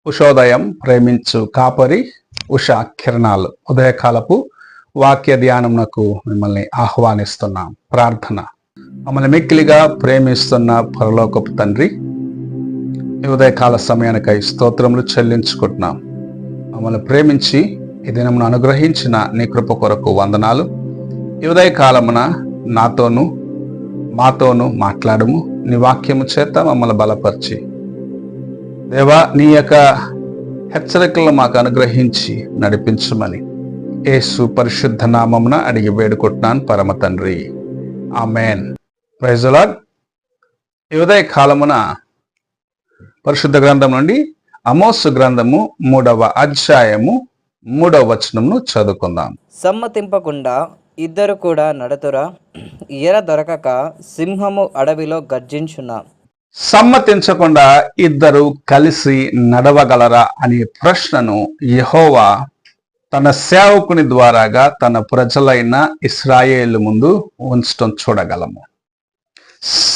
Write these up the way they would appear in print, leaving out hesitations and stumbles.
ఉషోదయం ప్రేమించు కాపరి ఉషా కిరణాలు ఉదయకాలపు వాక్య ధ్యానమునకు మిమ్మల్ని ఆహ్వానిస్తున్నాం. ప్రార్థన. మమ్మల్ని మిక్కిలిగా ప్రేమిస్తున్న పరలోకపు తండ్రి, ఈ ఉదయకాల సమయానికై స్తోత్రములు చెల్లించుకుంటున్నాం. మమ్మల్ని ప్రేమించి ఈ దినమును అనుగ్రహించిన నీ కృప కొరకు వందనాలు. ఈ ఉదయకాలమున నాతోనూ మాతోనూ మాట్లాడము. నీ వాక్యము చేత మమ్మల్ని బలపరిచి దేవా, నీ యొక్క హెచ్చరికలను మాకు అనుగ్రహించి నడిపించమని యేసు పరిశుద్ధ నామమున అడిగి వేడుకుంటున్నాను పరమ తండ్రి, ఆమేన్. Praise the lord. ఈ ఉదయ కాలమున పరిశుద్ధ గ్రంథం నుండి ఆమోసు గ్రంథము 3వ అధ్యాయము 3వ వచనమును చదువుకుందాం. సమ్మతింపకుండా ఇద్దరు కూడా నడతురా, ఎర దొరకక సింహము అడవిలో గర్జించున్నా. సమ్మతించకుండా ఇద్దరు కలిసి నడవగలరా అనే ప్రశ్నను యెహోవా తన సేవకుని ద్వారాగా తన ప్రజలైన ఇశ్రాయేలు ముందు ఉంచడం చూడగలము.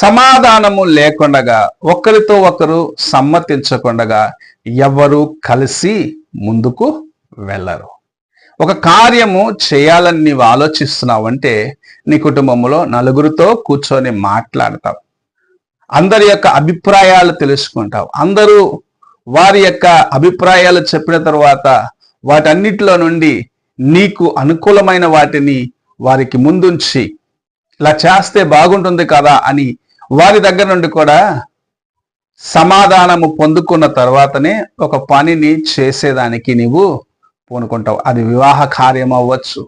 సమాధానము లేకుండా, ఒకరితో ఒకరు సమ్మతించకుండా ఎవరు కలిసి ముందుకు వెళ్ళరు. ఒక కార్యము చేయాలని నీవు ఆలోచిస్తున్నావంటే నీ కుటుంబంలో నలుగురితో కూర్చొని మాట్లాడతావు. అందరి యొక్క అభిప్రాయాలు తెలుసుకుంటావు. అందరూ వారి యొక్క అభిప్రాయాలు చెప్పిన తర్వాత వాటన్నిటిలో నుండి నీకు అనుకూలమైన వాటిని వారికి ముందుంచి ఇలా చేస్తే బాగుంటుంది కదా అని వారి దగ్గర నుండి కూడా సమాధానము పొందుకున్న తర్వాతనే ఒక పనిని చేసేదానికి నీవు పూనుకుంటావు. అది వివాహ కార్యం అవ్వచ్చు,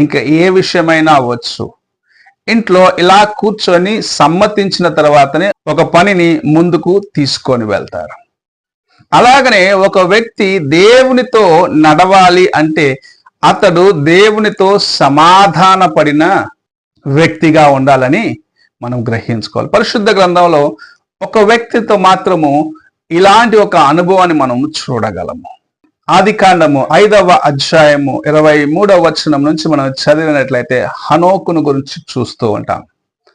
ఇంకా ఏ విషయమైనా అవ్వచ్చు. ఇంట్లో ఇలా కూర్చొని సమ్మతించిన తర్వాతనే ఒక పనిని ముందుకు తీసుకొని వెళ్తారు. అలాగనే ఒక వ్యక్తి దేవునితో నడవాలి అంటే అతడు దేవునితో సమాధాన పడిన వ్యక్తిగా ఉండాలని మనం గ్రహించుకోవాలి. పరిశుద్ధ గ్రంథంలో ఒక వ్యక్తితో మాత్రము ఇలాంటి ఒక అనుభవాన్ని మనం చూడగలము. ఆదికాండము 5వ అధ్యాయము 23వ వచనం నుంచి మనం చదివినట్లయితే హనోకును గురించి చూస్తూ ఉంటాం.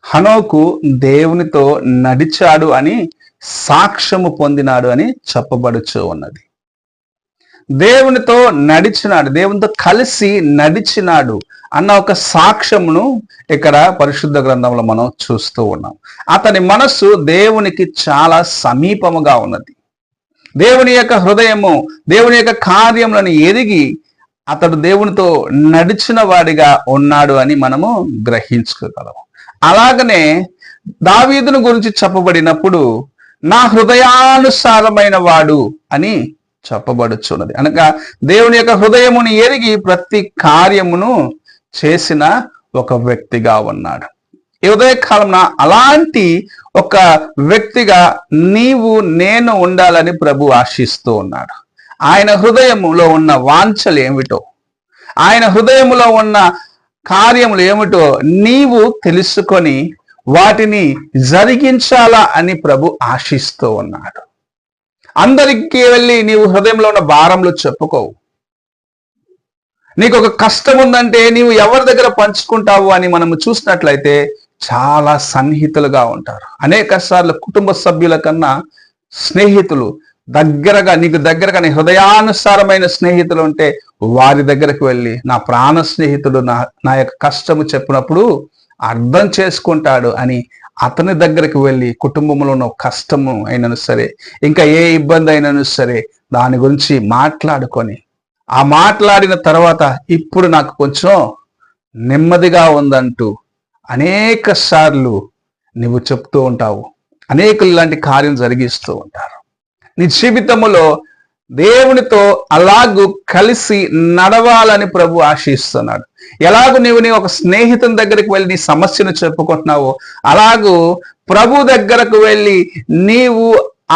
హనోకు దేవునితో నడిచాడు అని సాక్ష్యము పొందినాడు అని చెప్పబడుచూ ఉన్నది. దేవునితో నడిచినాడు, దేవునితో కలిసి నడిచినాడు అన్న ఒక సాక్ష్యమును ఇక్కడ పరిశుద్ధ గ్రంథంలో మనం చూస్తూ ఉన్నాం. అతని మనస్సు దేవునికి చాలా సమీపముగా ఉన్నది. దేవుని యొక్క హృదయము దేవుని యొక్క కార్యములను ఎరిగి అతడు దేవునితో నడిచిన వాడిగా ఉన్నాడు అని మనము గ్రహించుకోగలము. అలాగనే దావీదును గురించి చెప్పబడినప్పుడు నా హృదయానుసారమైన వాడు అని చెప్పబడుచున్నది. అనగా దేవుని యొక్క హృదయమును ఎరిగి ప్రతి కార్యమును చేసిన ఒక వ్యక్తిగా ఉన్నాడు. ఈ ఉదయకాలంలో అలాంటి ఒక వ్యక్తిగా నీవు నేను ఉండాలని ప్రభు ఆశిస్తూ ఉన్నాడు. ఆయన హృదయములో ఉన్న వాంఛలు ఏమిటో, ఆయన హృదయములో ఉన్న కార్యములు ఏమిటో నీవు తెలుసుకొని వాటిని జరిగించాలా అని ప్రభు ఆశిస్తూ ఉన్నాడు. అందరికీ వెళ్ళి నీవు హృదయంలో ఉన్న భారములు చెప్పుకోవు. నీకు ఒక కష్టం ఉందంటే నీవు ఎవరి దగ్గర పంచుకుంటావు అని మనము చూసినట్లయితే చాలా సన్నిహితులుగా ఉంటారు. అనేక సార్లు కుటుంబ సభ్యుల కన్నా స్నేహితులు నీకు దగ్గరగా నీ హృదయానుసారమైన స్నేహితులు ఉంటే వారి దగ్గరకు వెళ్ళి నా ప్రాణ స్నేహితుడు నా యొక్క కష్టము చెప్పినప్పుడు అర్థం చేసుకుంటాడు అని అతని దగ్గరికి వెళ్ళి కుటుంబంలో ఉన్న కష్టము అయినను సరే, ఇంకా ఏ ఇబ్బంది అయినను సరే దాని గురించి మాట్లాడుకొని ఆ మాట్లాడిన తర్వాత ఇప్పుడు నాకు కొంచెం నెమ్మదిగా ఉందంటూ అనేక సార్లు నువ్వు చెప్తూ ఉంటావు. అనేకులు ఇలాంటి కార్యం జరిగిస్తూ ఉంటారు. నీ జీవితంలో దేవునితో అలాగూ కలిసి నడవాలని ప్రభు ఆశిస్తున్నాడు. ఎలాగూ నీ ఒక స్నేహితుని దగ్గరికి వెళ్ళి నీ సమస్యను చెప్పుకుంటున్నావో అలాగూ ప్రభు దగ్గరకు వెళ్ళి నీవు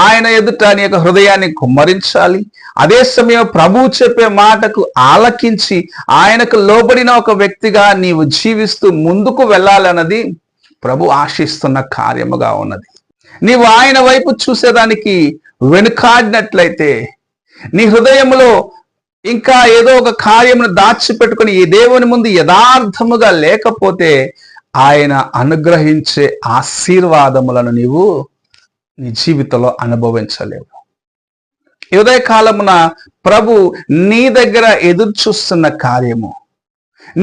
ఆయన ఎదుట నీ యొక్క హృదయాన్ని కుమ్మరించాలి. అదే సమయం ప్రభువు చెప్పే మాటకు ఆలకించి ఆయనకు లోబడిన ఒక వ్యక్తిగా నీవు జీవిస్తూ ముందుకు వెళ్ళాలన్నది ప్రభు ఆశిస్తున్న కార్యముగా ఉన్నది. నీవు ఆయన వైపు చూసేదానికి వెనుకాడినట్లయితే నీ హృదయంలో ఇంకా ఏదో ఒక కార్యమును దాచిపెట్టుకుని ఈ దేవుని ముందు యథార్థముగా లేకపోతే ఆయన అనుగ్రహించే ఆశీర్వాదములను నీవు నీ జీవితంలో అనుభవించలేవు. ఈ ఉదయకాలమున ప్రభు నీ దగ్గర ఎదురు చూస్తున్న కార్యము,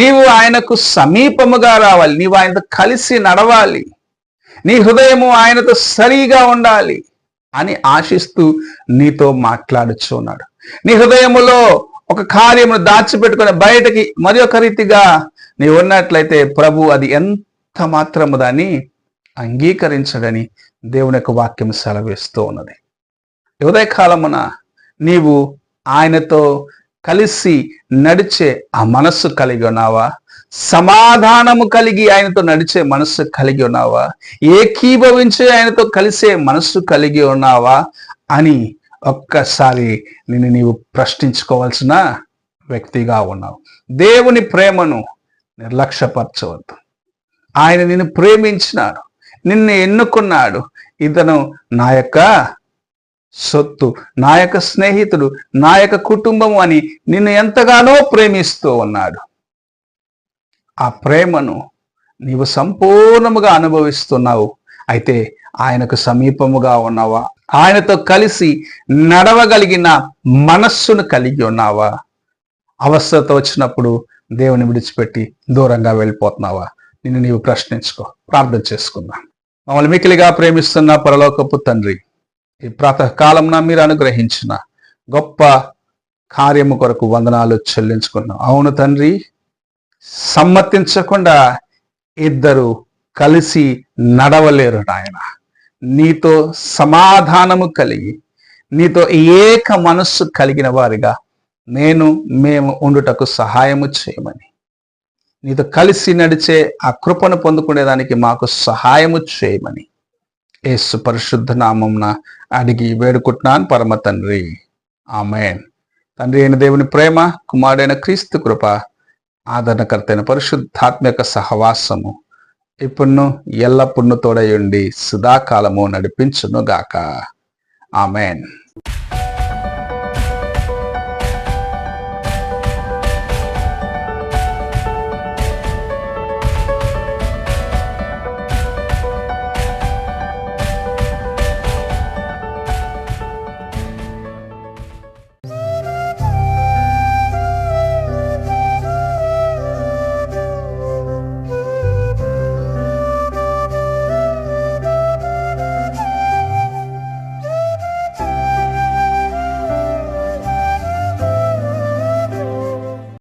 నీవు ఆయనకు సమీపముగా రావాలి, నీవు ఆయనతో కలిసి నడవాలి, నీ హృదయము ఆయనతో సరిగా ఉండాలి అని ఆశిస్తూ నీతో మాట్లాడుచున్నాడు. నీ హృదయములో ఒక కార్యమును దాచిపెట్టుకుని బయటకి మరి ఒక రీతిగా నీవు ఉన్నట్లయితే ప్రభు అది ఎంత మాత్రము దాన్ని అంగీకరించడని దేవుని యొక్క వాక్యం సెలవిస్తూ ఉన్నది. ఉదయకాలమున నీవు ఆయనతో కలిసి నడిచే ఆ మనస్సు కలిగి ఉన్నావా? సమాధానము కలిగి ఆయనతో నడిచే మనస్సు కలిగి ఉన్నావా? ఏకీభవించే ఆయనతో కలిసే మనస్సు కలిగి ఉన్నావా అని ఒక్కసారి నిన్ను నీవు ప్రశ్నించుకోవాల్సిన వ్యక్తిగా ఉన్నావు. దేవుని ప్రేమను నిర్లక్ష్యపరచవద్దు. ఆయన నిన్ను ప్రేమించినాడు, నిన్ను ఎన్నుకున్నాడు. ఇతను నా యొక్క సొత్తు, నా యొక్క స్నేహితుడు, నా యొక్క కుటుంబము అని నిన్ను ఎంతగానో ప్రేమిస్తూ ఉన్నాడు. ఆ ప్రేమను నీవు సంపూర్ణముగా అనుభవిస్తున్నావు. అయితే ఆయనకు సమీపముగా ఉన్నావా? ఆయనతో కలిసి నడవగలిగిన మనస్సును కలిగి ఉన్నావా? అవస్థతో వచ్చినప్పుడు దేవుని విడిచిపెట్టి దూరంగా వెళ్ళిపోతున్నావా? నిన్ను నీవు ప్రశ్నించుకో. ప్రార్థన చేసుకుందాం. మమ్మల్ని మికిలిగా ప్రేమిస్తున్న పరలోకపు తండ్రి, ఈ ప్రాతకాలంన మీరు అనుగ్రహించిన గొప్ప కార్యము కొరకు వందనాలు చెల్లించుకున్నాం. అవును తండ్రి, సమ్మతించకుండా ఇద్దరు కలిసి నడవలేరు నాయన. నీతో సమాధానము కలిగి, నీతో ఏక మనస్సు కలిగిన వారిగా మేము ఉండుటకు సహాయము చేయమని, నీతో కలిసి నడిచే ఆ కృపను పొందుకునేదానికి మాకు సహాయము చేయమని యేసు పరిశుద్ధ నామమున అడిగి వేడుకుంటున్నాను పరమ తండ్రి, ఆమేన్. తండ్రి అయిన దేవుని ప్రేమ, కుమారుడైన క్రీస్తు కృప, ఆదరణకర్త అయిన పరిశుద్ధాత్మ యొక్క సహవాసము ఇప్పుడును ఎల్లప్పుడూ తోడయుండి సదాకాలము నడిపించును గాక. ఆమేన్.